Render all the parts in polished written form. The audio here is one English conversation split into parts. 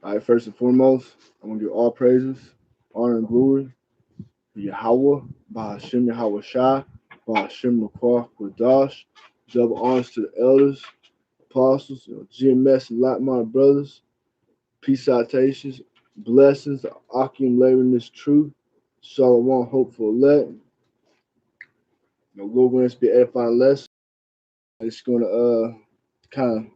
All right, first and foremost, I want to give all praises, honor, and glory to Yahweh, Bahashim Yahweh Shai, Bahashim Nakwah Kwadash. Double honors to the elders, apostles, GMS, and like-minded brothers. Peace, citations, blessings, Akim laboring this truth. Shalom, hopeful elect. Lord willing, to be edifying lesson. I'm just gonna kind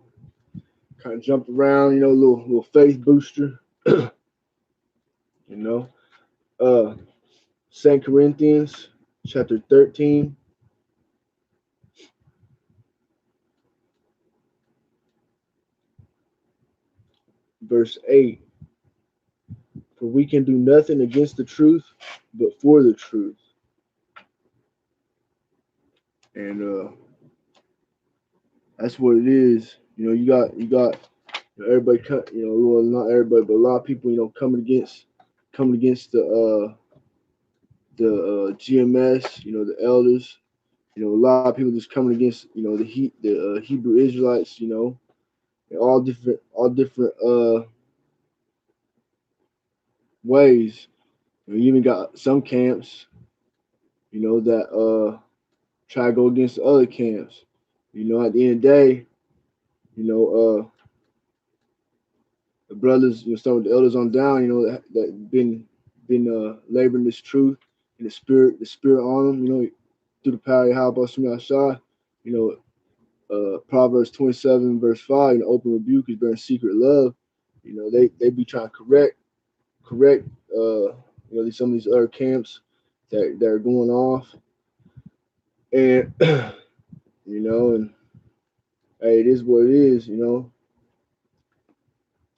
of jump around, little faith booster. you know. Uh 2 Corinthians chapter 13, verse 8. For we can do nothing against the truth, but for the truth. And that's what it is. You got everybody cut, well, not everybody, but a lot of people, coming against the GMS, the elders, a lot of people just coming against, the Hebrew Israelites, in all different ways. You even got some camps, that try to go against the other camps. At the end of the day, you know, the brothers, some of the elders on down, that been laboring this truth and the spirit on them, through the power of Yahweh Shema Shai, you Proverbs 27 verse 5, open rebuke is bearing secret love. They be trying to correct some of these other camps that are going off, and and hey, it is what it is,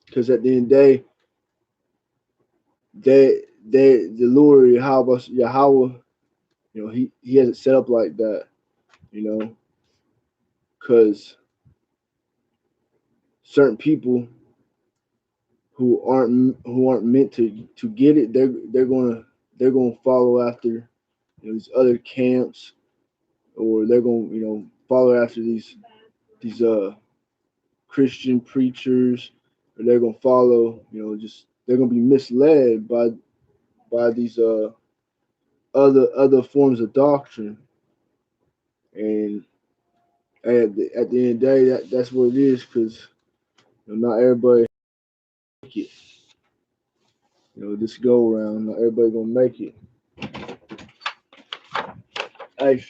because at the end of the day, the Lord Yahweh, he has it set up like that, you know, because certain people who aren't meant to get it, they're gonna follow after these other camps, or they're gonna follow after these Christian preachers, or they're gonna follow just they're gonna be misled by these other forms of doctrine. And at the end of the day, that's what it is, because not everybody make it. This go around, not everybody gonna make it. Hey,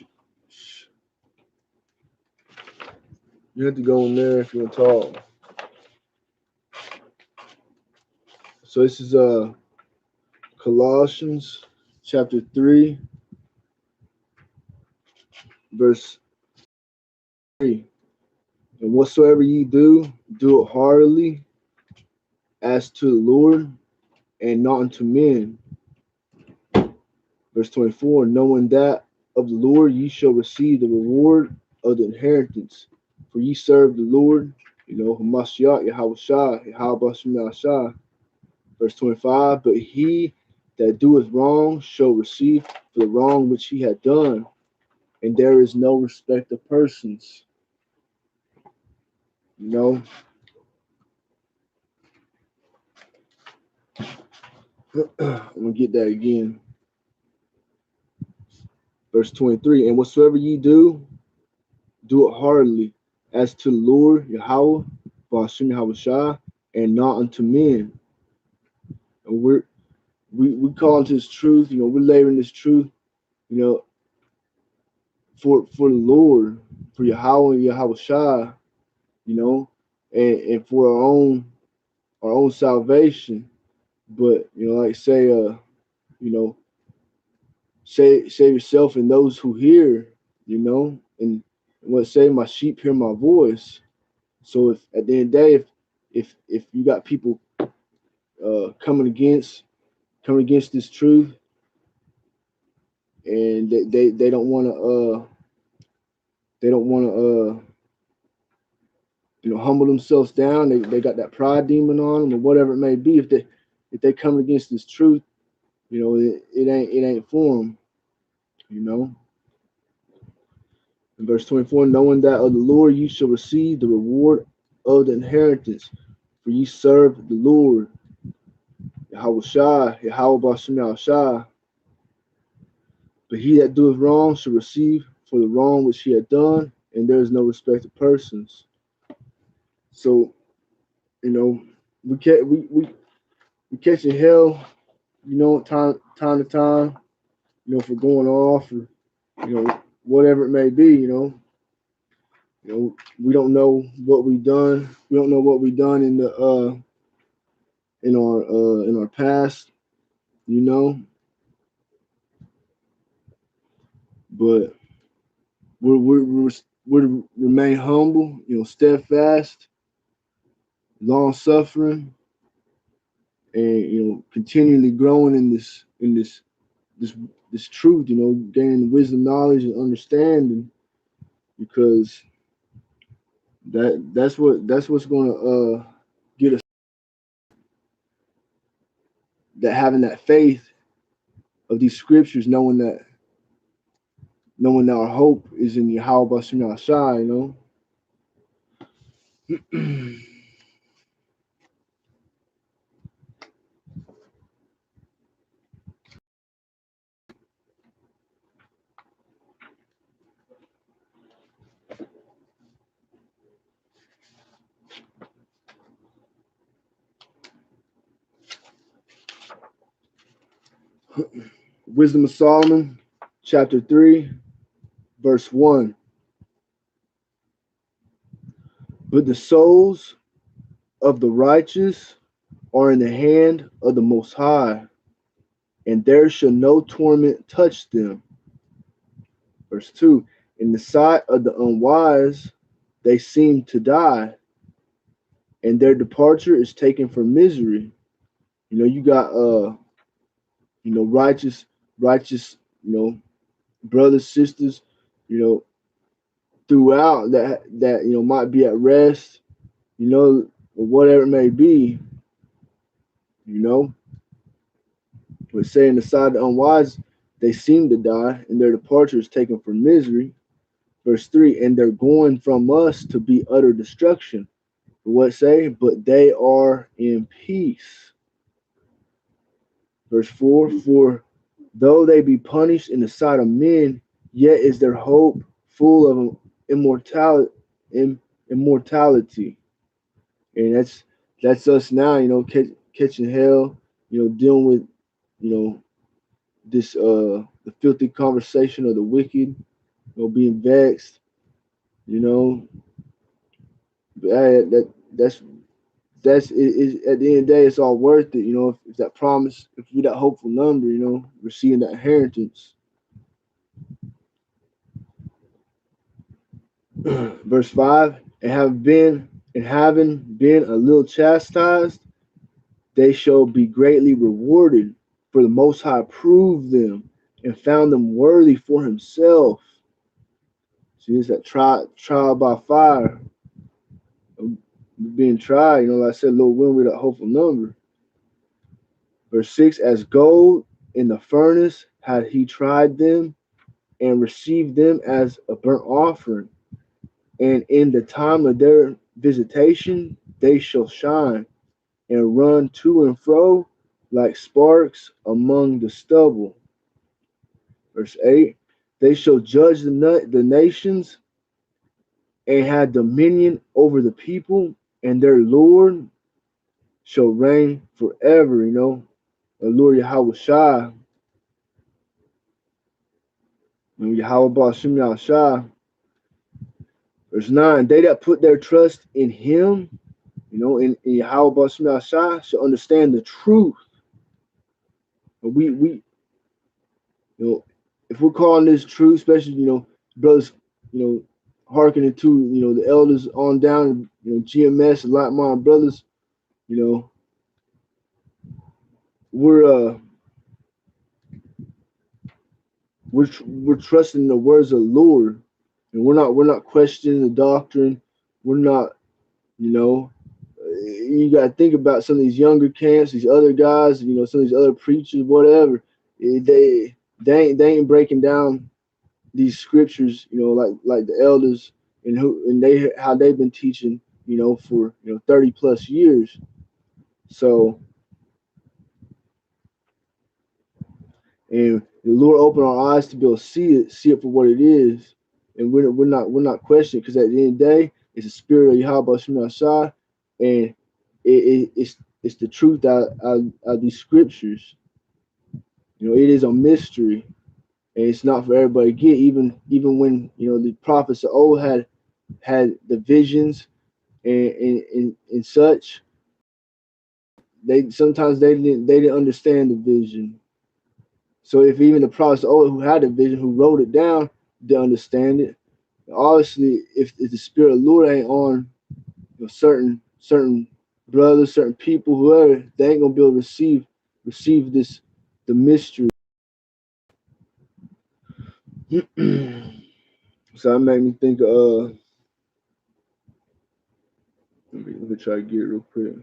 you have to go in there if you want to talk. So this is Colossians chapter 3, verse 3. And whatsoever ye do, do it heartily as to the Lord and not unto men. Verse 24, knowing that of the Lord ye shall receive the reward of the inheritance. For ye serve the Lord, Hamashiach, Yahweh Shai, Yahweh Shai, Shai. Verse 25, but he that doeth wrong shall receive for the wrong which he had done, and there is no respect of persons. I'm gonna get that again. Verse 23, and whatsoever ye do, do it heartily, as to the Lord Yahweh, Ba'ashim Yahweh Shai, and not unto men. And we call into this truth, we're laboring this truth, for the Lord, for Yahweh and Yahweh Shai, and for our own salvation. But like say, save yourself and those who hear, and what say, my sheep hear my voice. So if at the end of the day, if you got people coming against this truth, and they don't want to humble themselves down, they got that pride demon on them, or whatever it may be. If they come against this truth, it ain't for them. In verse 24, knowing that of the Lord you shall receive the reward of the inheritance. For ye serve the Lord, Yahweh Shai, Yahweh Bashem Shai. But he that doeth wrong shall receive for the wrong which he had done, and there is no respect of persons. So, you know, we catching hell, you know, time to time, you know, for going off or, you know, whatever it may be, you know. You know, we don't know what we've done. We don't know what we've done in our past, you know. But we're to remain humble, you know, steadfast, long suffering, and you know, continually growing in this this truth, you know, gaining wisdom, knowledge, and understanding, because that's what's gonna get us, that having that faith of these scriptures, knowing that our hope is in Yahweh Bashem Shai, you know. Wisdom of Solomon, chapter 3, verse 1. But the souls of the righteous are in the hand of the Most High, and there shall no torment touch them. Verse 2. In the sight of the unwise, they seem to die, and their departure is taken for misery. You know, you got you know, righteous, you know, brothers, sisters, you know, throughout that you know might be at rest, you know, or whatever it may be, you know. But saying the side of the unwise, they seem to die, and their departure is taken for misery. Verse 3, and they're going from us to be utter destruction. What say? But they are in peace. Verse 4, for though they be punished in the sight of men, yet is their hope full of immortality. Immortality. And that's us now, you know, catching hell, you know, dealing with, you know, this the filthy conversation of the wicked, you know, being vexed, you know. But hey, that's it, at the end of the day, it's all worth it, you know, if that promise, if we that hopeful number, you know, receiving that inheritance. Verse 5, and having been a little chastised, they shall be greatly rewarded, for the Most High proved them and found them worthy for himself. See, it's that trial by fire, being tried, you know, like I said, Lord willing, with a hopeful number. Verse 6, as gold in the furnace had he tried them and received them as a burnt offering. And in the time of their visitation, they shall shine and run to and fro like sparks among the stubble. Verse 8, they shall judge the nations and have dominion over the people, and their Lord shall reign forever, you know. The Lord Yahweh Shai, Yahweh Bashem Shai. Verse 9, they that put their trust in him, you know, in Yahweh Bashem Shai, shall understand the truth. But we, you know, if we're calling this truth, especially, you know, brothers, you know, hearkening to, you know, the elders on down, you know, GMS and like my brothers, you know, we're we're trusting the words of the Lord, and we're not questioning the doctrine. We're not, you know, you got to think about some of these younger camps, these other guys, you know, some of these other preachers, whatever. They ain't breaking down these scriptures, you know, like the elders and they how they've been teaching for 30 plus years. So, and the Lord opened our eyes to be able to see it for what it is, and we're not questioning, because at the end of the day, it's the spirit of Yahweh Shema Shai, and it's the truth out these scriptures. It is a mystery, and it's not for everybody to get. Even when the prophets of old had the visions and such, they sometimes they didn't understand the vision. So if even the prophets of old who had the vision, who wrote it down, didn't understand it, obviously if the spirit of the Lord ain't on certain brothers, certain people, whoever, they ain't gonna be able to receive this, the mystery. So that made me think of let me try to get it real quick.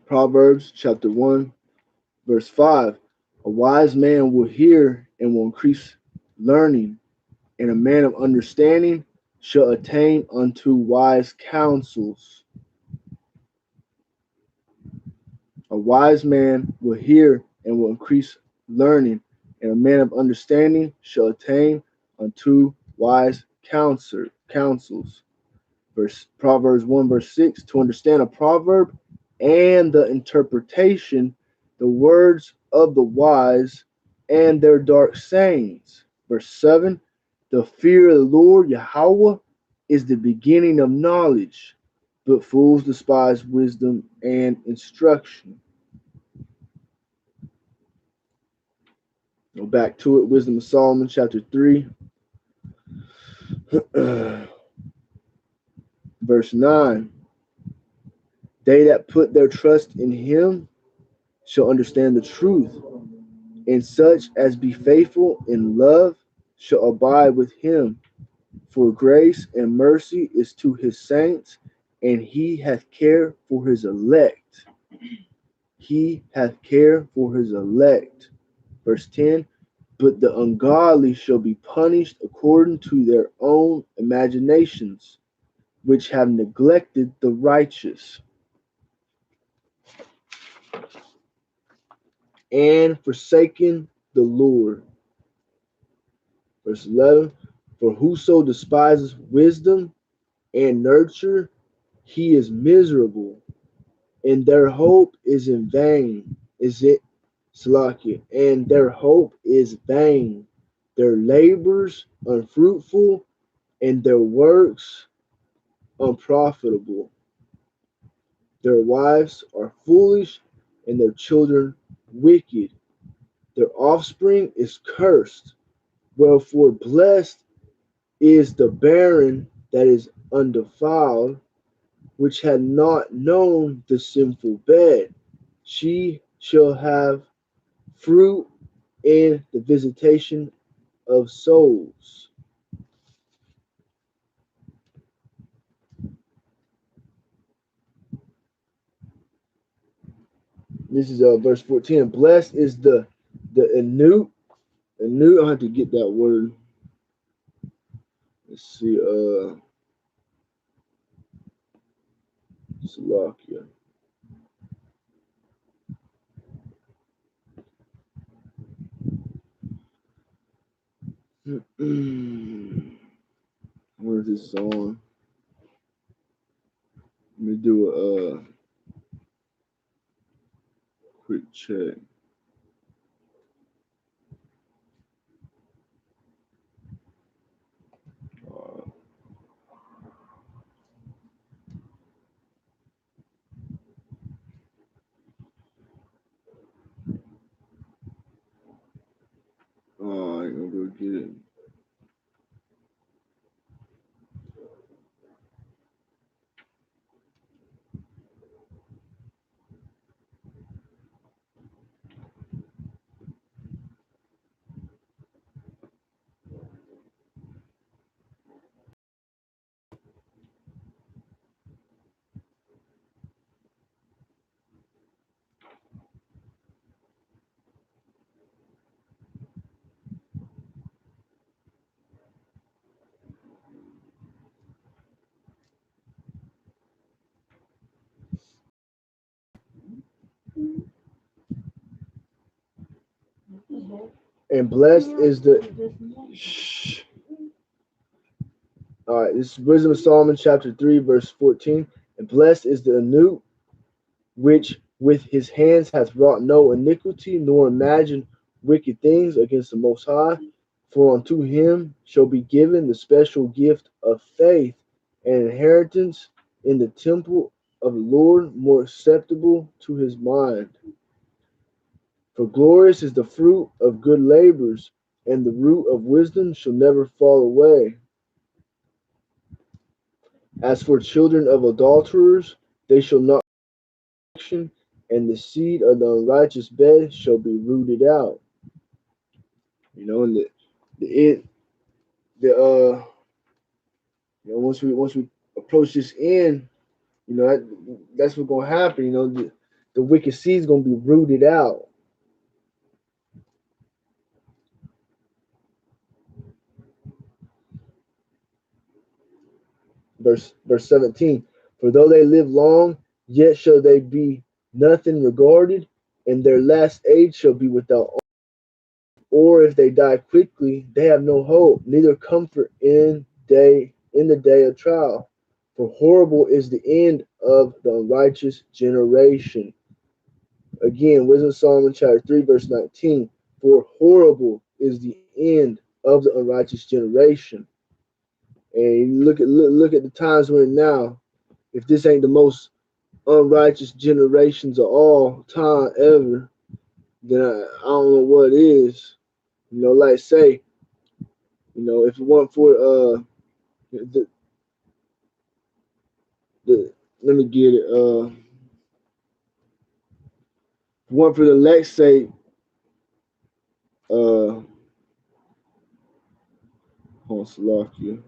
Proverbs chapter 1, verse 5. A wise man will hear and will increase learning, and a man of understanding shall attain unto wise counsels. A wise man will hear and will increase learning, and a man of understanding shall attain unto wise counsels. Proverbs 1, verse 6. To understand a proverb and the interpretation, the words of the wise and their dark sayings. Verse 7. The fear of the Lord Yahweh is the beginning of knowledge, but fools despise wisdom and instruction. Go back to it. Wisdom of Solomon, chapter 3, verse 9. They that put their trust in him shall understand the truth, and such as be faithful in love shall abide with him. For grace and mercy is to his saints, and he hath care for his elect. He hath care for his elect. Verse 10. But the ungodly shall be punished according to their own imaginations, which have neglected the righteous and forsaken the Lord. Verse 11. For whoso despises wisdom and nurture, he is miserable, and their hope is in vain. Is it Salakia? And their hope is vain. Their labors unfruitful, and their works unprofitable. Their wives are foolish, and their children wicked. Their offspring is cursed. Wherefore blessed is the barren that is undefiled, which had not known the sinful bed. She shall have fruit in the visitation of souls. This is verse 14. Blessed is the Anu. Anu, I have to get that word. Let's see. Salakia. Where's this song? Let me do a quick check. Oh, I ain't gonna go get it. And blessed is the. Shh. All right, this is Wisdom of Solomon, chapter 3, verse 14. And blessed is the Anu, which with his hands hath wrought no iniquity, nor imagined wicked things against the Most High. For unto him shall be given the special gift of faith and inheritance in the temple of the Lord, more acceptable to his mind. For glorious is the fruit of good labors, and the root of wisdom shall never fall away. As for children of adulterers, they shall not action, and the seed of the unrighteous bed shall be rooted out. You know, and once we approach this end, that's what's gonna happen. The wicked seed is gonna be rooted out. Verse 17. For though they live long, yet shall they be nothing regarded, and their last age shall be without honor. Or if they die quickly, they have no hope, neither comfort in the day of trial. For horrible is the end of the unrighteous generation. Again, Wisdom of Solomon chapter 3, verse 19. For horrible is the end of the unrighteous generation. And look at the times we're in now. If this ain't the most unrighteous generations of all time ever, then I don't know what is. Like say, if it weren't for the let me get it. If it weren't for the elect say, hold on, Salakia.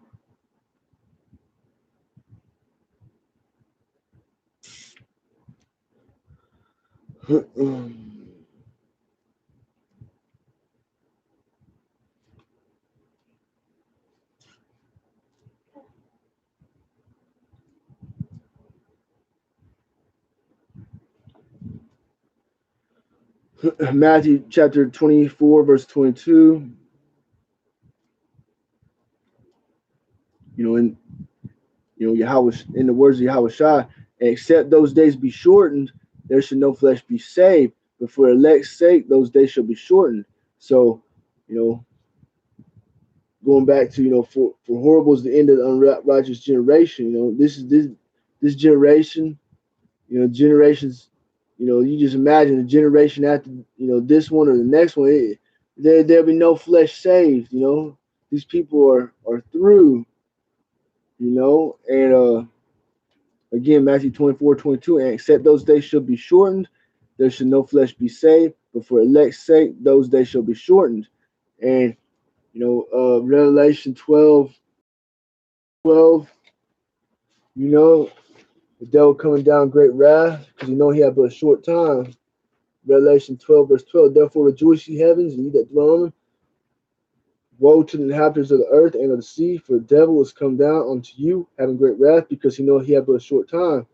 Matthew chapter 24, verse 22. Yahweh, in the words of Yahweh Shai, except those days be shortened, there should no flesh be saved. But for elect's sake, those days shall be shortened. So, going back to, for horrible is the end of the unrighteous generation. This generation, generations, you just imagine the generation after, this one or the next one, there'll be no flesh saved. These people are through. And again, Matthew 24:22, and except those days shall be shortened, there should no flesh be saved, but for elect's sake, those days shall be shortened. And Revelation 12:12, the devil coming down great wrath, because he had but a short time. Revelation 12, verse 12, therefore rejoice ye heavens, and ye that dwell on them. Woe to the inhabitants of the earth and of the sea, for the devil is come down unto you, having great wrath, because he had but a short time.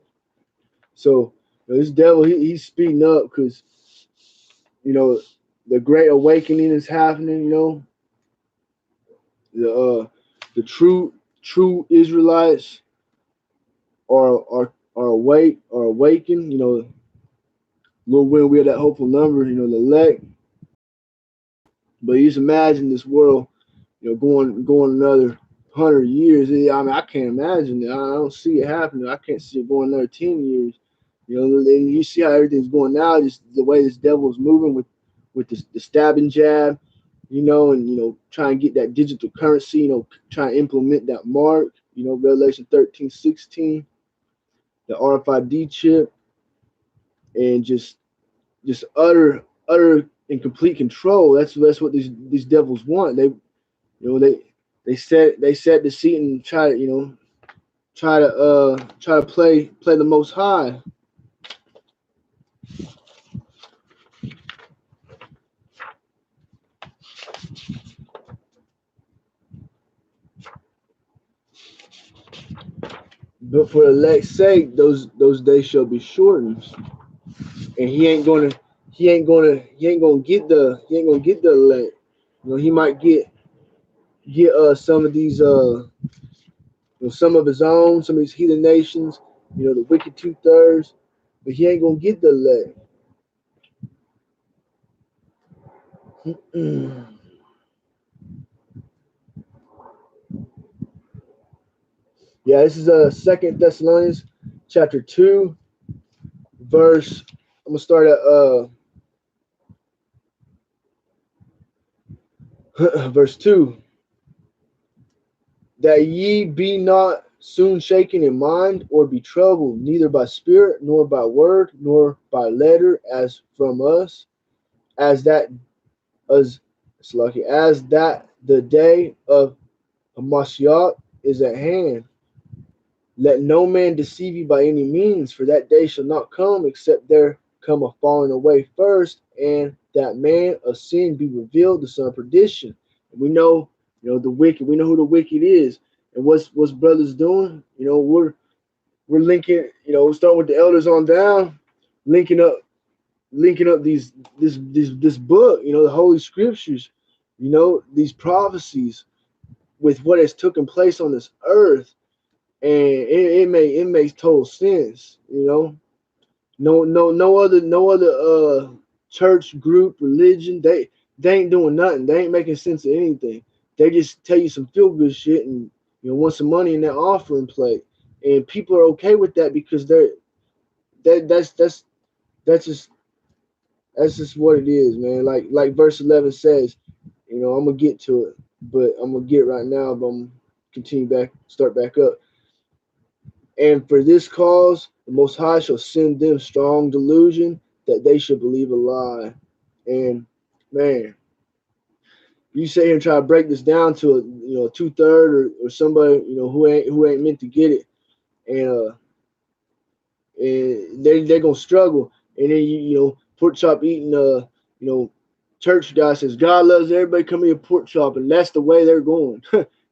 So this devil, he's speeding up because the great awakening is happening. The true Israelites are awakened. Lord willing, we are that hopeful number. The elect. But you just imagine this world, going another 100 years. I mean, I can't imagine it. I don't see it happening. I can't see it going another 10 years. And you see how everything's going now, just the way this devil is moving with the stabbing jab, and try and get that digital currency, try and implement that mark, Revelation 13:16, the RFID chip, and just utter and complete control. That's what these devils want. They set the seat and try to play the Most High. But for elect's sake, those days shall be shortened. and he ain't gonna get the elect. You know, he might get some of these you know, some of his own, some of these heathen nations, you know, the wicked 2/3, but he ain't gonna get the elect. Yeah, this is Second Thessalonians chapter 2, verse. I'm gonna start at verse 2. That ye be not soon shaken in mind, or be troubled, neither by spirit, nor by word, nor by letter, as from us, as that as as that the day of Hamashiach is at hand. Let no man deceive you by any means, for that day shall not come except there come a falling away first, and that man of sin be revealed, the son of perdition. And we know, you know, the wicked. We know who the wicked is, and what's brothers doing. You know, we're linking. You know, starting with the elders on down, linking up, linking up this book. You know, the holy scriptures. You know, these prophecies with what has taken place on this earth, and it makes total sense. You know, no other church group religion, they ain't doing nothing. They ain't making sense of anything. They just tell you some feel good shit, and you know, want some money in their offering plate, and people are okay with that because that that's just that's just what it is, man. Like verse 11 says, you know, I'm gonna get to it, but I'm gonna get right now, but I'm continue back, start back up. And for this cause, the Most High shall send them strong delusion that they should believe a lie. And man, you sit here and try to break this down to a, you know, 2/3 or somebody, you know, who ain't meant to get it, and they're gonna struggle. And then you know, pork chop eating you know, church guy says God loves everybody, come here pork chop, and that's the way they're going.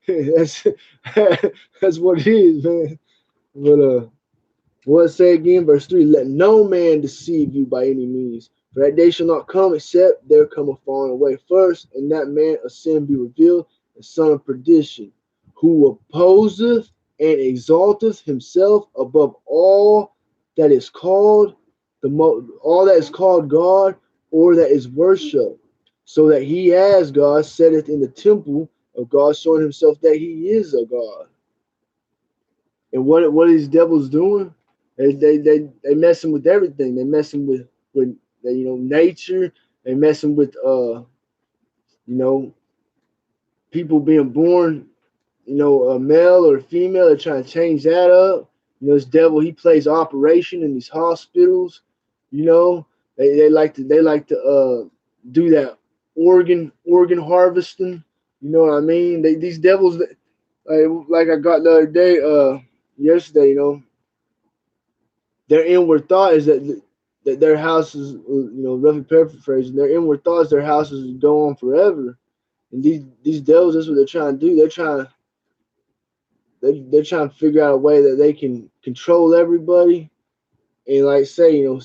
that's that's what it is, man. But what it say again, verse 3, let no man deceive you by any means, for that day shall not come except there come a falling away first, and that man of sin be revealed, the son of perdition, who opposeth and exalteth himself above all that is called all that is called God, or that is worship, so that he as God setteth in the temple of God, showing himself that he is a God. And what are these devils doing? They messing with everything. They messing with you know, nature. They messing with you know, people being born, you know, a male or a female. They're trying to change that up. You know, this devil, he plays operation in these hospitals. You know, they like to do that organ harvesting. You know what I mean? These devils, like I got the other day, yesterday. You know, their inward thought is that their houses, you know, roughly paraphrasing, their inward thoughts, their houses go on forever. And these devils, that's what they're trying to do. They're trying to figure out a way that they can control everybody, and like say, you know,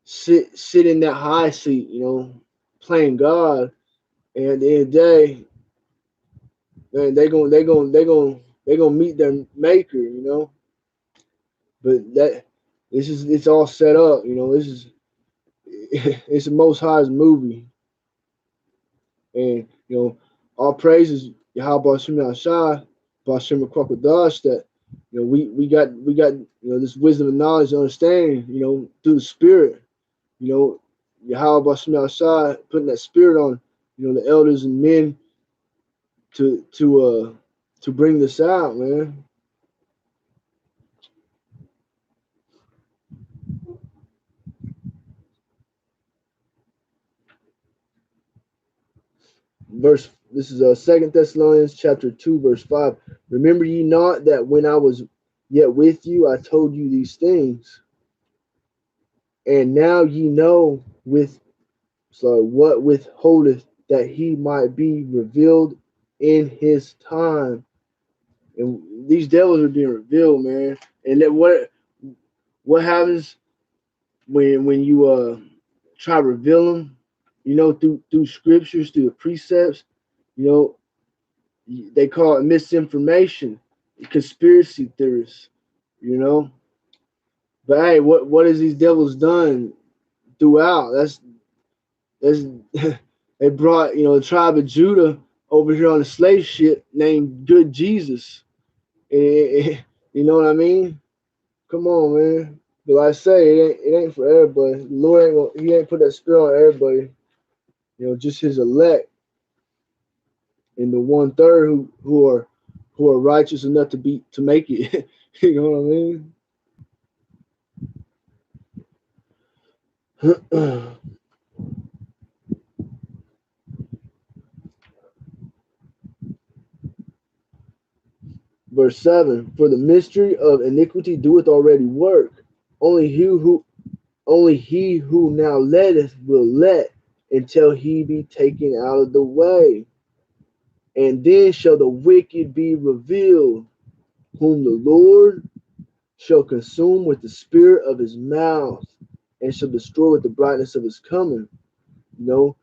sit in that high seat, you know, playing God. And at the end of the day, man, they gonna meet their maker, you know. But it's all set up, you know. This is it's the Most High's movie, and you know, all praises Yahweh Shem Shai, Bashem Kwakadash, that you know we got you know, this wisdom and knowledge and understanding, you know, through the Spirit, you know, Yahweh Shem Shai putting that Spirit on, you know, the elders and men to bring this out, man. Verse This is Second Thessalonians chapter 2, verse 5. Remember ye not that when I was yet with you, I told you these things, and now ye know what withholdeth, that he might be revealed in his time. And these devils are being revealed, man. And then what happens? when you try to reveal them, you know, through scriptures, through the precepts, you know, they call it misinformation, conspiracy theorists, you know. But hey, what has these devils done throughout? That's they brought, you know, the tribe of Judah over here on a slave ship named Good Jesus. You know what I mean? Come on, man. But like I say, it ain't for everybody. The Lord he ain't put that spirit on everybody. You know, just his elect and the 1/3 who are righteous enough to make it. You know what I mean? Verse 7, for the mystery of iniquity doeth already work. Only he who only he who now letteth will let until he be taken out of the way. And then shall the wicked be revealed, whom the Lord shall consume with the spirit of his mouth, and shall destroy with the brightness of his coming. You know,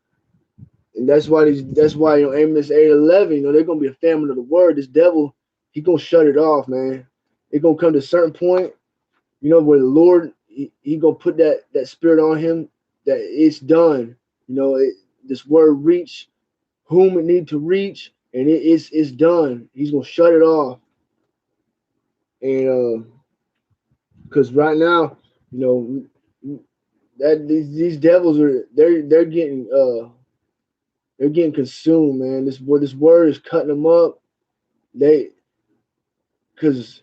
and that's why you know Amos 8:11, you know, they're gonna be a famine of the word. This devil, he gonna shut it off, man. It's gonna come to a certain point, you know, where the Lord he gonna put that spirit on him that it's done. You know, this word reach whom it need to reach, and it's done. He's gonna shut it off, and because right now, you know, that these devils are they're getting consumed, man. This word is cutting them up. They because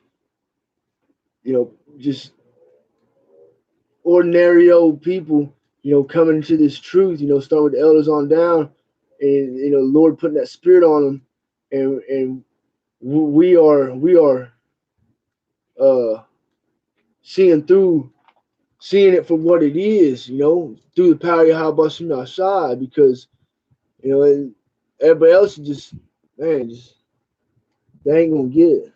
you know just ordinary old people, you know, coming into this truth, you know, starting with the elders on down, and you know, Lord putting that spirit on them, and we are uh seeing it for what it is, you know, through the power of Yahweh Shai, because you know, and everybody else just man, just they ain't gonna get it.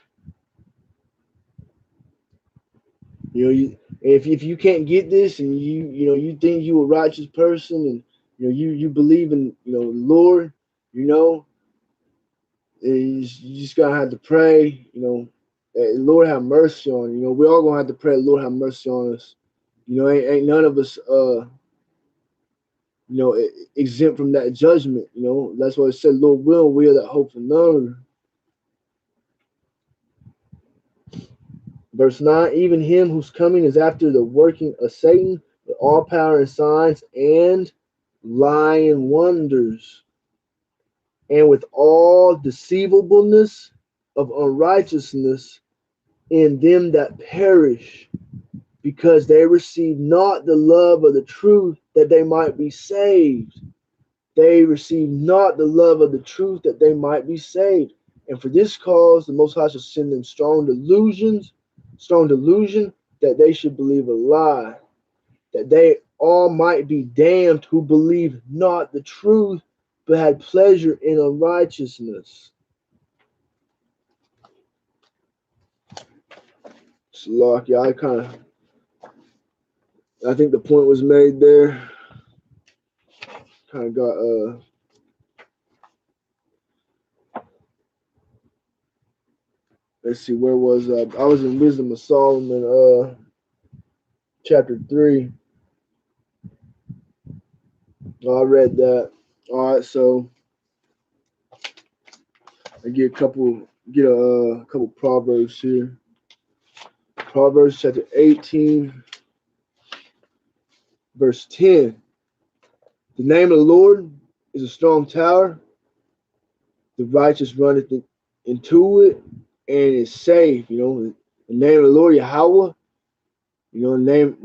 You know, if you can't get this, and you know you think you a righteous person, and you know you believe in you know the Lord, you know, you just gotta have to pray. You know, that Lord have mercy on you. You know, we all gonna have to pray. Lord have mercy on us. You know, ain't none of us you know exempt from that judgment. You know, that's why it said, Lord will, we are that hope for none. Verse 9, even him whose coming is after the working of Satan with all power and signs and lying wonders, and with all deceivableness of unrighteousness in them that perish, because they receive not the love of the truth that they might be saved. They receive not the love of the truth that they might be saved. And for this cause, the Most High shall send them strong delusion, that they should believe a lie, that they all might be damned who believe not the truth, but had pleasure in unrighteousness. So, yeah, I think the point was made there. Kind of got let's see, where was I was in Wisdom of Solomon, chapter 3. I read that. All right, so I get a couple proverbs here. Proverbs chapter 18, verse 10. The name of the Lord is a strong tower. The righteous runneth into it and is safe. You know, the name of the Lord, Yahweh. You know, name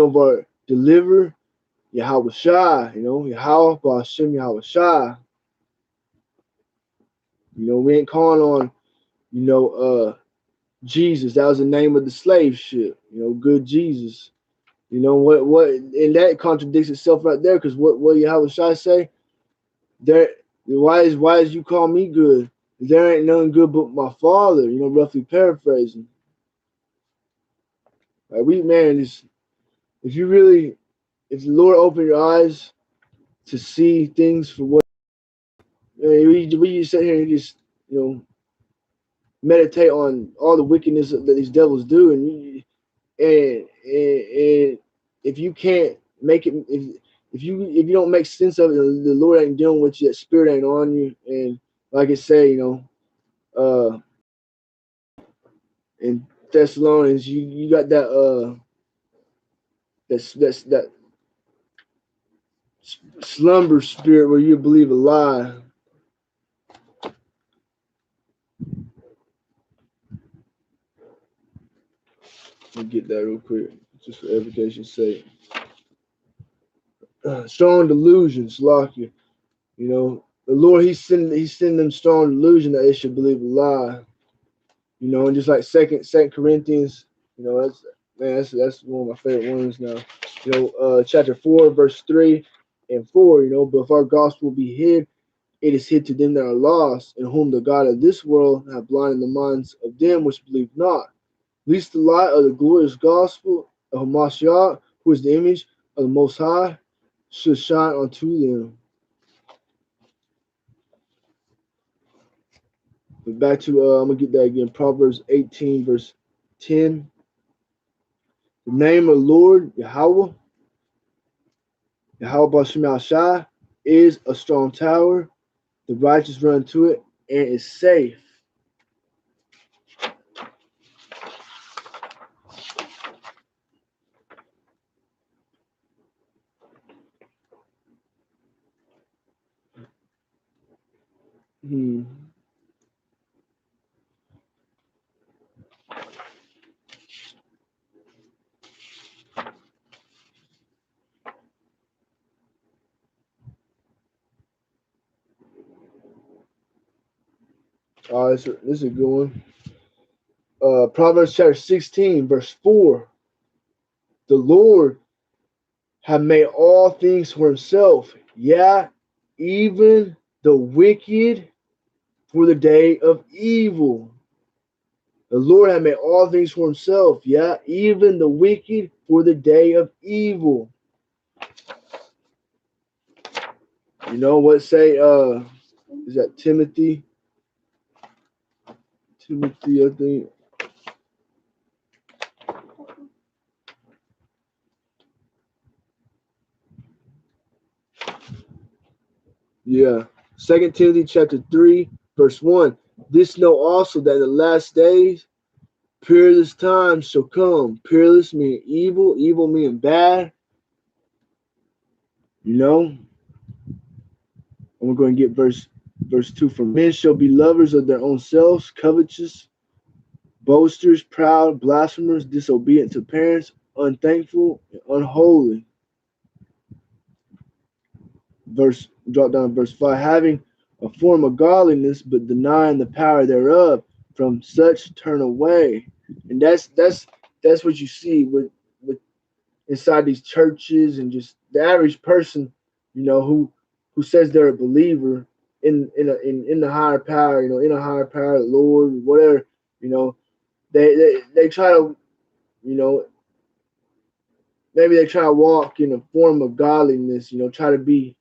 of our deliverer, Yahweh Shai. You know, Yahweh Ba'ashem Yahweh Shai. You know, we ain't calling on, you know, Jesus. That was the name of the slave ship. You know, good Jesus. You know what and that contradicts itself right there, because what Yahweh Shai say? There why is you call me good? There ain't none good but my father, you know, roughly paraphrasing. Like we man, if you really, if the Lord opened your eyes to see things for what, we sit here and just, meditate on all the wickedness that these devils do, and if you can't make it, if you don't make sense of it, the Lord ain't dealing with you. That spirit ain't on you, and like I say, in Thessalonians, you got that slumber spirit where you believe a lie. Let me get that real quick, just for edification's sake. Strong delusions, lock you. The Lord, He send them strong delusion that they should believe a lie. And just like Second Corinthians, that's one of my favorite ones now. Chapter 4, verse 3 and 4. But if our gospel be hid, it is hid to them that are lost, in whom the God of this world hath blinded the minds of them which believe not. Least the light of the glorious gospel of Mashiach, who is the image of the Most High, should shine unto them. But back to, I'm going to get that again. Proverbs 18, verse 10. The name of the Lord, Yahweh Bashim Shai, is a strong tower. The righteous run to it and is safe. This is a good one. Proverbs chapter 16, verse 4. The Lord have made all things for himself, yeah, even the wicked for the day of evil. The Lord have made all things for himself, yeah, even the wicked for the day of evil. What say, is that Timothy? Timothy, I think. Yeah. 2 Timothy chapter 3, verse 1. This know also that in the last days peerless times shall come. Peerless meaning evil, evil meaning bad. And we're going to get verse 2. For men shall be lovers of their own selves, covetous, boasters, proud, blasphemers, disobedient to parents, unthankful, and unholy. Drop down to verse 5. Having a form of godliness, but denying the power thereof, from such turn away. And that's what you see with inside these churches, and just the average person, who says they're a believer in the higher power, in a higher power, Lord, whatever, they try to, maybe they try to walk in a form of godliness, try to be,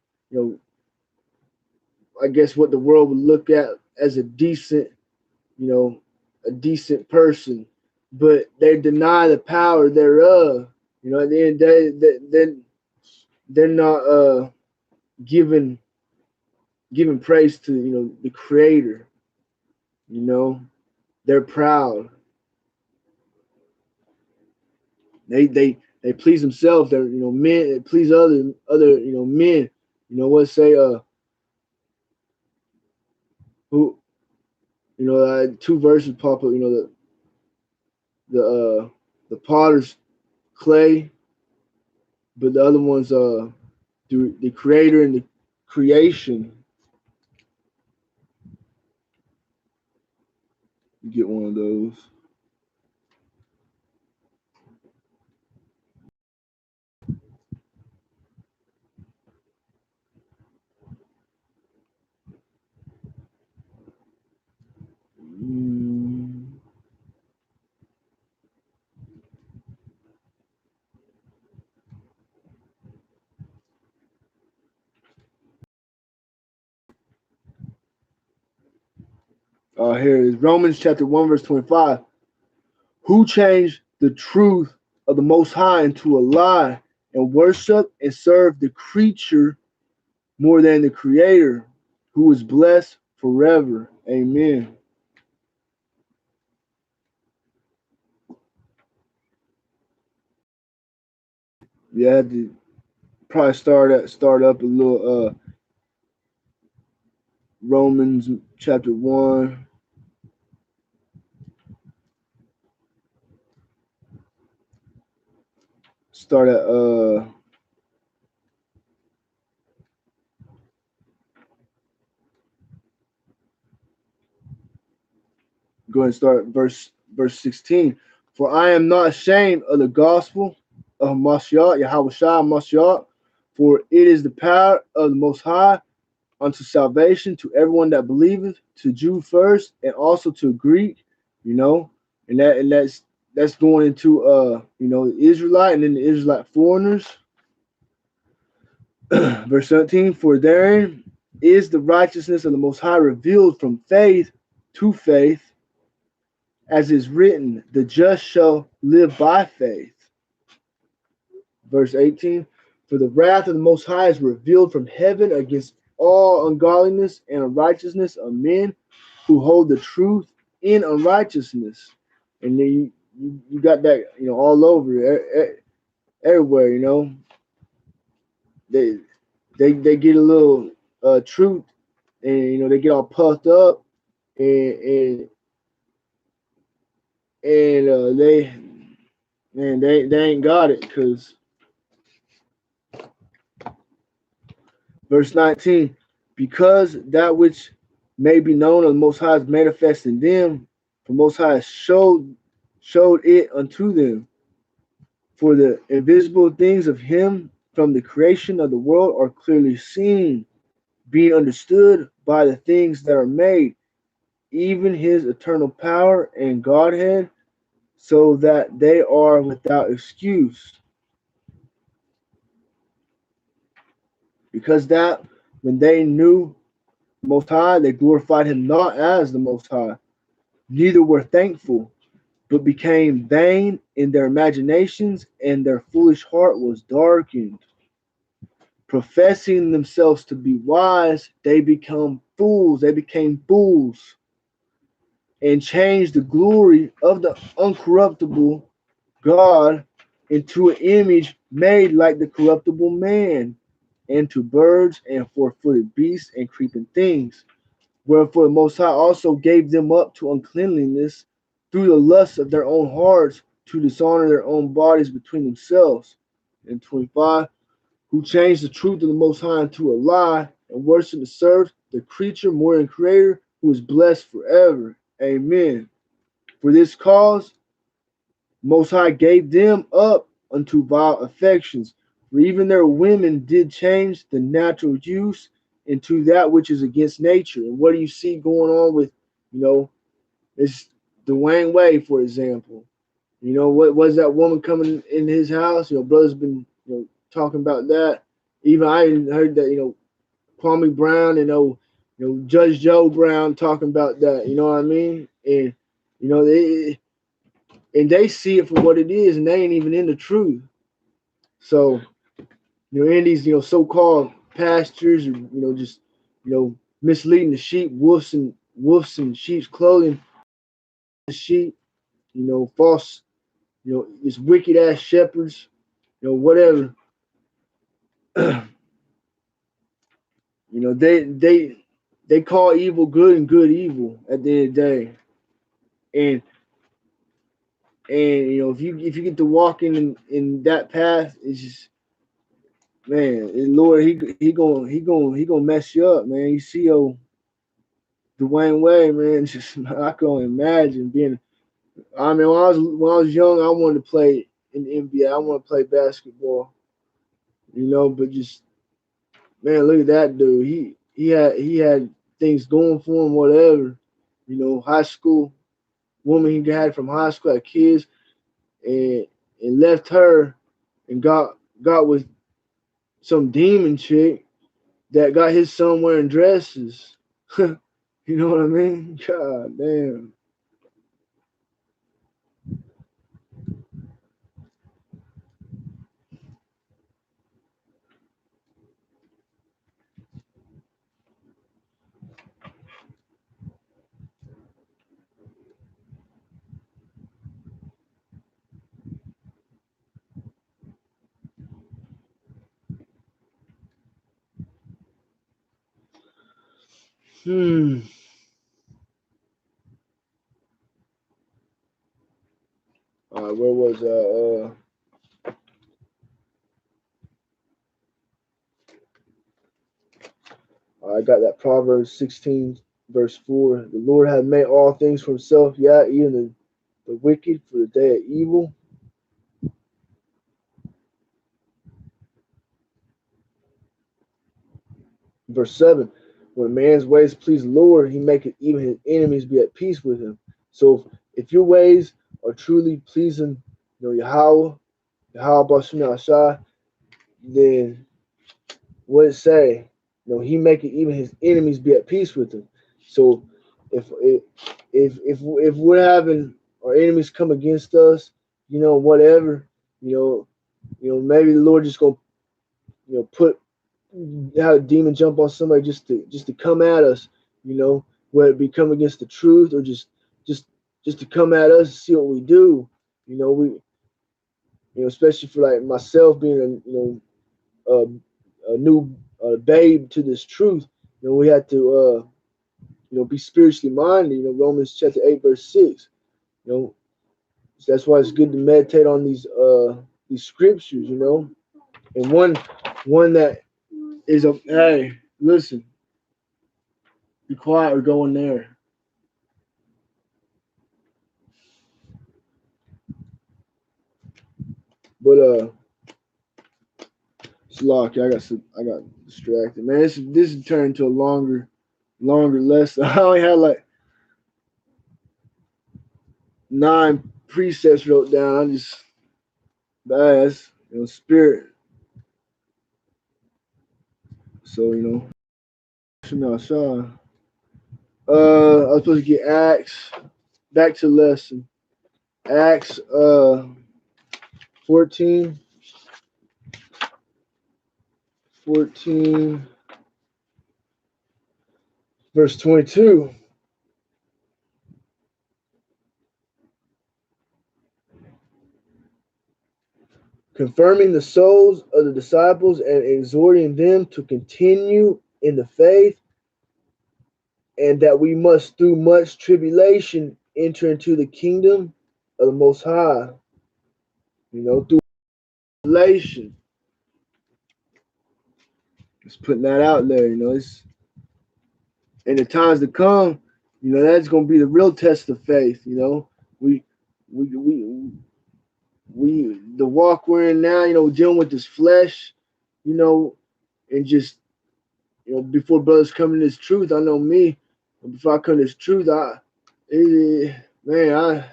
I guess what the world would look at as a decent, a decent person, but they deny the power thereof. At the end of the day, they're not giving praise to the Creator. They're proud. They please themselves. They're men. They please other men. What say who two verses pop up. The potter's clay, but the other one's the Creator and the creation. You get one of those. Here is Romans chapter 1, verse 25. Who changed the truth of the Most High into a lie and worship and serve the creature more than the Creator, who is blessed forever. Amen. Yeah, I had to probably start up a little Romans chapter 1. Start at go ahead and start verse 16. For I am not ashamed of the gospel of Mashiach, Yahweh Shai Mashiach, for it is the power of the Most High unto salvation to everyone that believeth, to Jew first, and also to Greek, you know, and that's going into the Israelite and then the Israelite foreigners. Verse 17, for therein is the righteousness of the Most High revealed from faith to faith, as is written, the just shall live by faith. Verse 18, for the wrath of the Most High is revealed from heaven against all ungodliness and unrighteousness of men who hold the truth in unrighteousness. And then you got that, all over everywhere, they get a little truth, and they get all puffed up, and they ain't got it, because verse 19, because that which may be known of the Most High is manifest in them, for Most High showed it unto them. For the invisible things of him from the creation of the world are clearly seen, being understood by the things that are made, even his eternal power and Godhead, so that they are without excuse. Because that when they knew the Most High, they glorified him not as the Most High, neither were thankful, but became vain in their imaginations, and their foolish heart was darkened. Professing themselves to be wise, they became fools, and changed the glory of the uncorruptible God into an image made like the corruptible man, and to birds and four-footed beasts and creeping things. Wherefore the Most High also gave them up to uncleanliness through the lusts of their own hearts, to dishonor their own bodies between themselves. And 25, who changed the truth of the Most High into a lie, and worship and serve the creature more than Creator, who is blessed forever. Amen. For this cause, Most High gave them up unto vile affections, for even their women did change the natural use into that which is against nature. And what do you see going on with, it's Dwayne Wade, for example. What was that woman coming in his house? Brother's been, talking about that. Even I heard that, Kwame Brown and, Judge Joe Brown talking about that. You know what I mean? And, they see it for what it is, and they ain't even in the truth. So, in these, so-called pastures, or, just, misleading the sheep, wolves in sheep's clothing, the sheep, false, it's wicked ass shepherds, whatever. They call evil good and good evil at the end of the day. And if you get to walking in that path, it's just, man, Lord, he gonna mess you up, man. You see, Dwayne Wade, man, just I can imagine being. I mean, when I was young, I wanted to play in the NBA. I want to play basketball, but just, man, look at that dude. He had things going for him, whatever. High school woman he had from high school, had kids, and left her and got with some demon chick that got his son wearing dresses. You know what I mean? God damn. Hmm. Where was I got that Proverbs 16, verse 4. The Lord hath made all things for himself, yeah, even the wicked for the day of evil. Verse 7. When man's ways please the Lord, he maketh even his enemies be at peace with him. So if your ways are truly pleasing, Yahweh Bashim Ashai, then what it say? He maketh even his enemies be at peace with him. So if we're having our enemies come against us, whatever, maybe the Lord just gonna, put have a demon jump on somebody just to come at us, whether it be come against the truth or just just to come at us and see what we do. We especially for like myself being a new babe to this truth. We had to be spiritually minded. Romans chapter 8 verse 6. So that's why it's good to meditate on these scriptures. And one that is a hey, listen, be quiet or go in there. But it's locked. I got distracted, man. This is turned into a longer lesson. I only had like 9 precepts wrote down. I just that's spirit. So Shema. I was supposed to get Acts. Back to lesson. Acts 14 verse 22. Confirming the souls of the disciples and exhorting them to continue in the faith, and that we must through much tribulation enter into the kingdom of the Most High. Through tribulation. Just putting that out there. It's in the times to come. That's going to be the real test of faith. We we we the walk we're in now. Dealing with this flesh. And just before brothers come to this truth, I know me. Before I come to this truth, man, I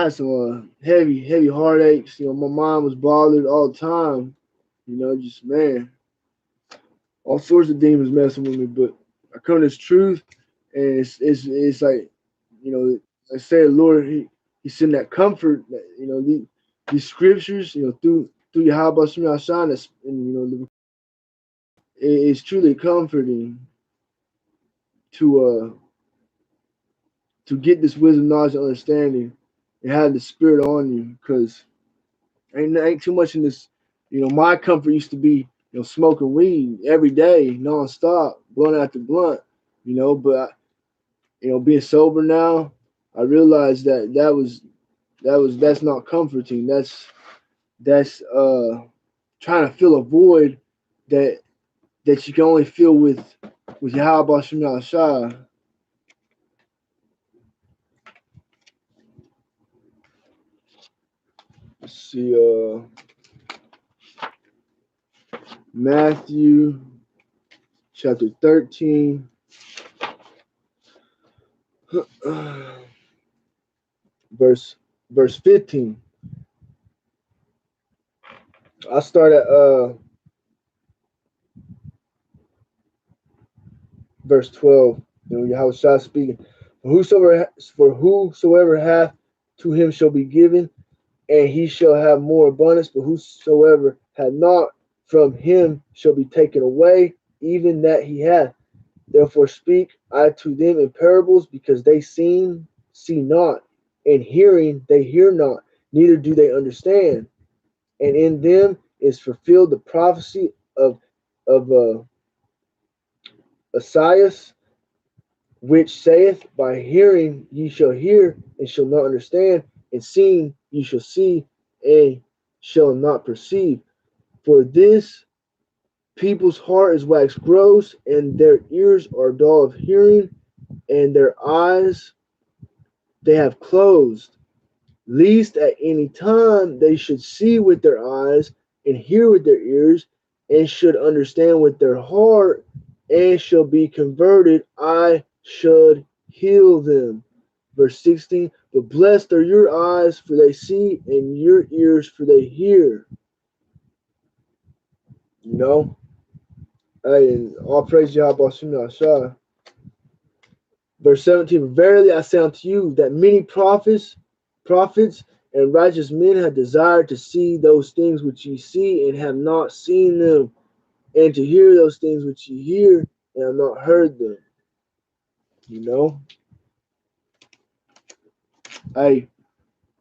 had some heavy heartaches. My mind was bothered all the time. Just man, all sorts of demons messing with me. But I come to this truth, and it's like, I say, Lord, He sent that comfort. That, these scriptures, through Yahweh Shema Shine, and it's truly comforting to get this wisdom, knowledge, and understanding, and have the Spirit on you, because ain't too much in this. My comfort used to be, smoking weed every day, nonstop, blunt after blunt. But being sober now, I realized that's not comforting. That's trying to fill a void that you can only fill with Yahweh Shem Shai. Let's see, Matthew chapter 13. verse 15. I start at verse 12. You know, Yahweh speaking. For whosoever hath, to him shall be given, and he shall have more abundance. But whosoever had not, from him shall be taken away, even that he hath. Therefore speak I to them in parables, because they see not, and hearing they hear not, neither do they understand. And in them is fulfilled the prophecy of Esaias, which saith, By hearing ye shall hear, and shall not understand, and seeing ye shall see, and shall not perceive. For this people's heart is waxed gross, and their ears are dull of hearing, and their eyes they have closed, lest at any time they should see with their eyes, and hear with their ears, and should understand with their heart, and shall be converted, I should heal them. Verse 16, but blessed are your eyes, for they see, and your ears, for they hear. You know? Hey, and all praise Yahweh Shah. Verse 17, verily I say unto you that many prophets and righteous men have desired to see those things which ye see, and have not seen them, and to hear those things which ye hear, and have not heard them. You know? Hey,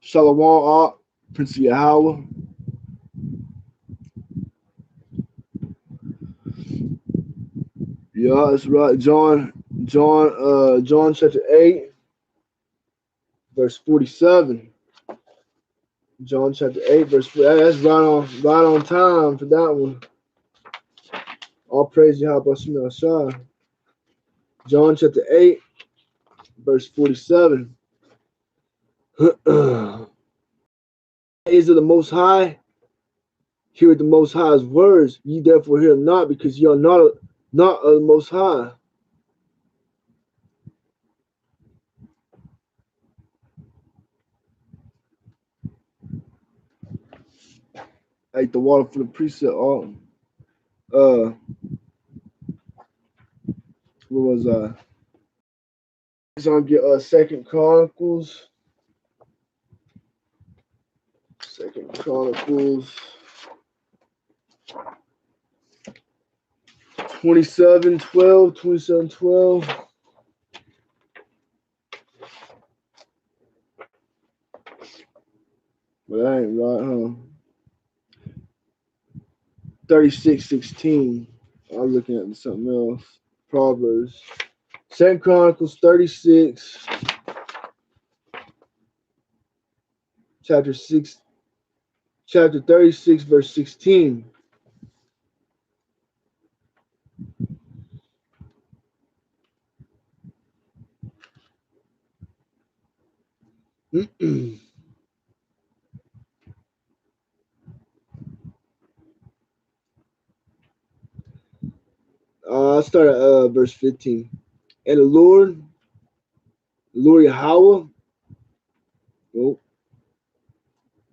Shalom, Prince of Yahweh. Yeah, that's right. John chapter 8, verse 47. John chapter 8, verse 4. That's right on time for that one. All praise Yahweh Shah. John chapter 8, verse 47. Is of the Most High, hear the Most High's words. Ye therefore hear them not, because ye are not of the Most High. Ate the water for the precept. Where was I? It's gonna get Second Chronicles. Second Chronicles 27:12. But that ain't right, huh? 36:16. I'm looking at something else. Proverbs. Second Chronicles 36, chapter 36, verse 16. I'll start at verse 15. And the Lord Yahweh, oh,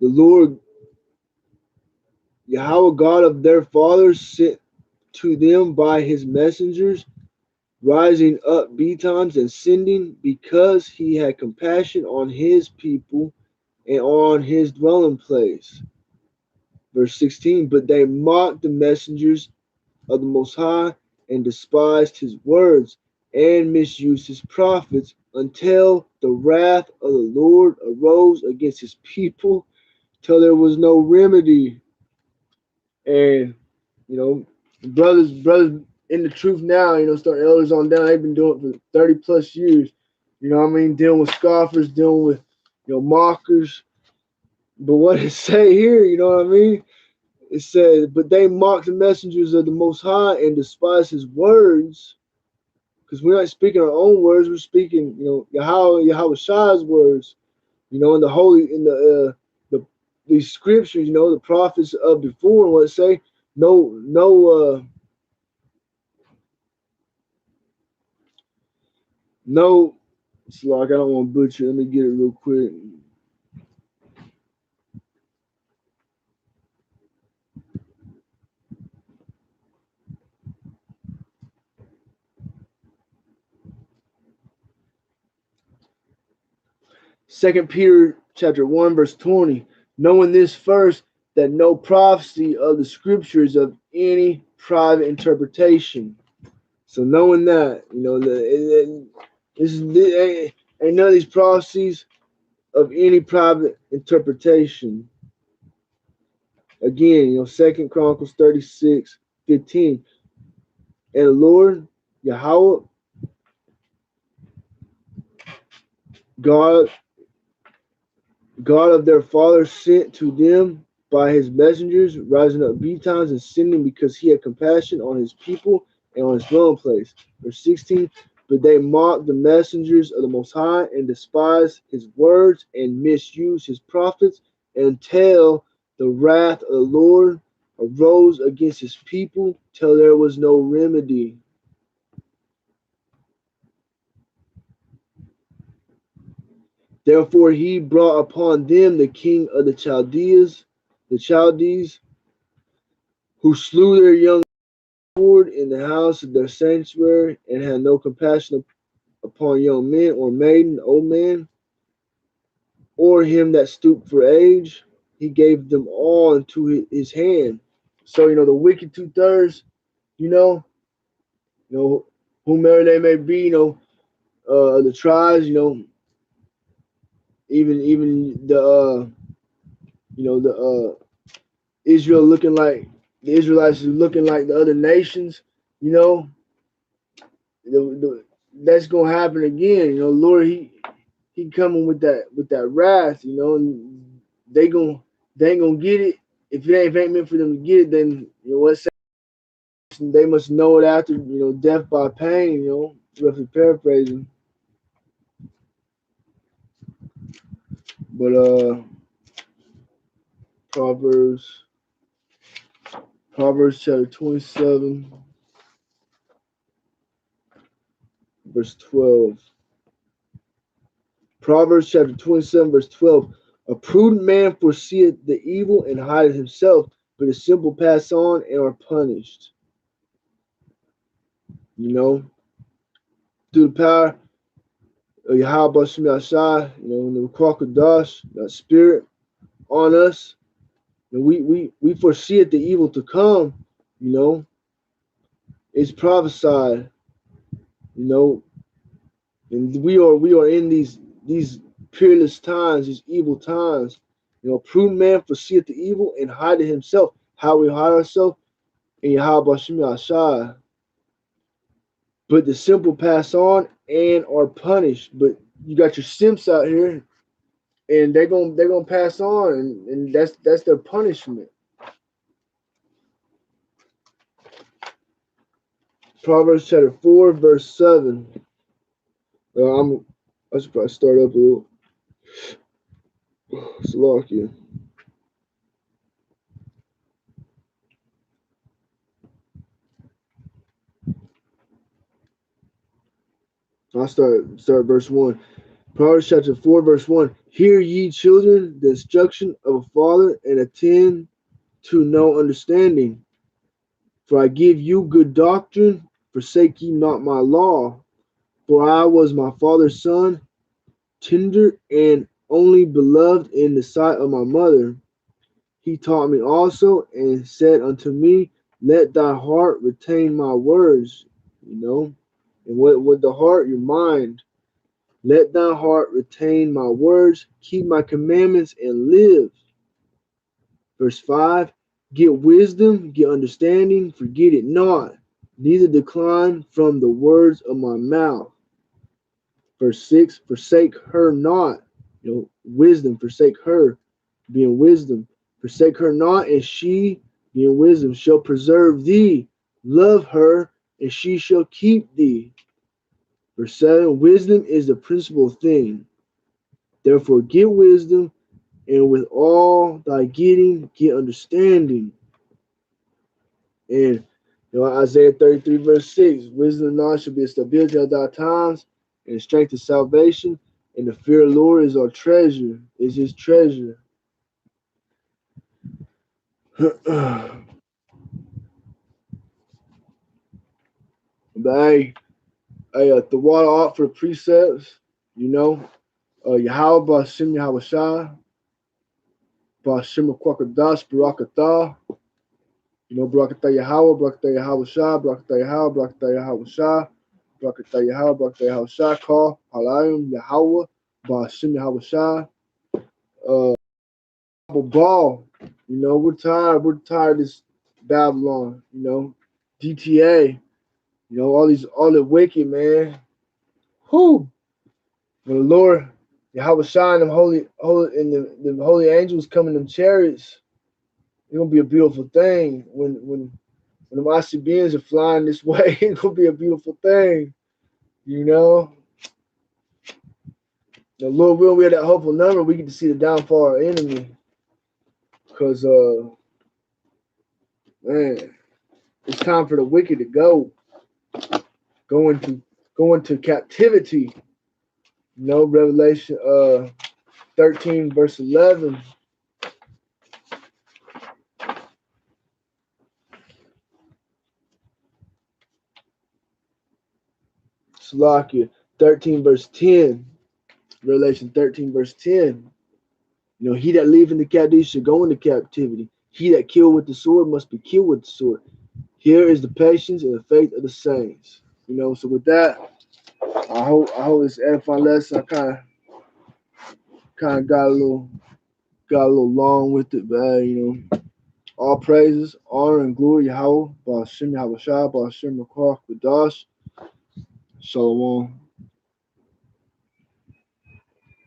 the Lord Yahweh God of their fathers sent to them by his messengers, rising up betimes and sending, because he had compassion on his people and on his dwelling place. Verse 16, but they mocked the messengers of the Most High, and despised his words, and misused his prophets, until the wrath of the Lord arose against his people, till there was no remedy. And brothers in the truth now, starting elders on down, they've been doing it for 30 plus years. You know what I mean? Dealing with scoffers, dealing with mockers. But what it say here, you know what I mean? It said, but they mocked the messengers of the Most High and despised his words. Because we're not speaking our own words, we're speaking, Yahweh Shai's words, in the holy, in these scriptures, the prophets of before, and what say, no, it's like, I don't want to butcher, let me get it real quick. 2 Peter chapter 1, verse 20. Knowing this first, that no prophecy of the scriptures of any private interpretation. So knowing that, ain't none of these prophecies of any private interpretation. Again, 2 Chronicles 36:15. And the Lord, Yahweh, God of their fathers, sent to them by his messengers, rising up betimes and sending because he had compassion on his people and on his dwelling place. Verse 16. But they mocked the messengers of the Most High and despised his words and misused his prophets until the wrath of the Lord arose against his people till there was no remedy. Therefore he brought upon them the king of the Chaldees, who slew their young sword in the house of their sanctuary, and had no compassion upon young men or maiden, old man, or him that stooped for age. He gave them all into his hand. So the wicked 2/3, you know, whomever they may be, the tribes, even the Israel looking like the Israelites is looking like the other nations, you know, that's gonna happen again. Lord, he coming with that wrath, and they ain't gonna get it. If it ain't meant for them to get it, then what's they must know it after death by pain, roughly paraphrasing. But Proverbs chapter 27, verse 12. Proverbs chapter 27, verse 12. A prudent man foreseeth the evil and hideth himself, but the simple pass on and are punished. Through the power of Yahweh Shem Yashai, the Ruach that spirit on us, and we foresee the evil to come, it's prophesied, and we are in these peerless times, these evil times. Prudent man foreseeth the evil and hideth himself. How we hide ourselves in Yahweh Shem Yashai. But the simple pass on and are punished. But you got your simps out here, and they're gonna pass on, and that's their punishment. Proverbs chapter 4, verse 7. I should probably start up a little. Salakia. I'll start verse 1. Proverbs chapter 4, verse 1. Hear ye children the instruction of a father, and attend to no understanding. For I give you good doctrine, forsake ye not my law. For I was my father's son, tender and only beloved in the sight of my mother. He taught me also and said unto me, let thy heart retain my words. And what the heart? Your mind. Let thy heart retain my words, keep my commandments and live. Verse 5, get wisdom, get understanding, forget it not, neither decline from the words of my mouth. Verse 6, forsake her not. Wisdom, forsake her, being wisdom. Forsake her not, and she, being wisdom, shall preserve thee. Love her, and she shall keep thee. Verse 7, wisdom is the principal thing. Therefore get wisdom, and with all thy getting, get understanding. And Isaiah 33, verse 6, wisdom and knowledge shall be a stability of thy times, and strength of salvation, and the fear of the Lord is our treasure, is his treasure. But hey, the water out for precepts, Yahweh Ba'Shem Yahweh Shai, Ba'Shem Kwakadas, Barakatah. You know, Barakatah Yahweh, Barakatah Yahweh Shai, Barakatah Yahweh, Barakatah Yahweh Shai, Barakatah Yahweh, Barakatah Yahweh Shai, Call, Halayim, Yahweh, Ba'Shem Yahweh Shai. Uh, Ball, you know, we're tired of this Babylon, you know, GTA, you know, all the wicked, man. Who? The Lord, Yahweh Shai and them and the holy angels come in them chariots. It's gonna be a beautiful thing when the ICBMs are flying this way. It's gonna be a beautiful thing, you know. The Lord will we have that hopeful number. We get to see the downfall of our enemy, cause man, it's time for the wicked to go into captivity. You know, Revelation 13 verse 11. Salakia 13 verse 10. Revelation 13 verse 10. You know, he that leave in the captivity should go into captivity. He that kill with the sword must be killed with the sword. Here is the patience and the faith of the saints. You know, so with that, I hope it's edifying lesson. I kind of got a little long with it, but you know, all praises, honor, and glory, Yahweh, Ba'Shem Yahweh Shai, Ba'Shem Rakah, Kadash, Shalom.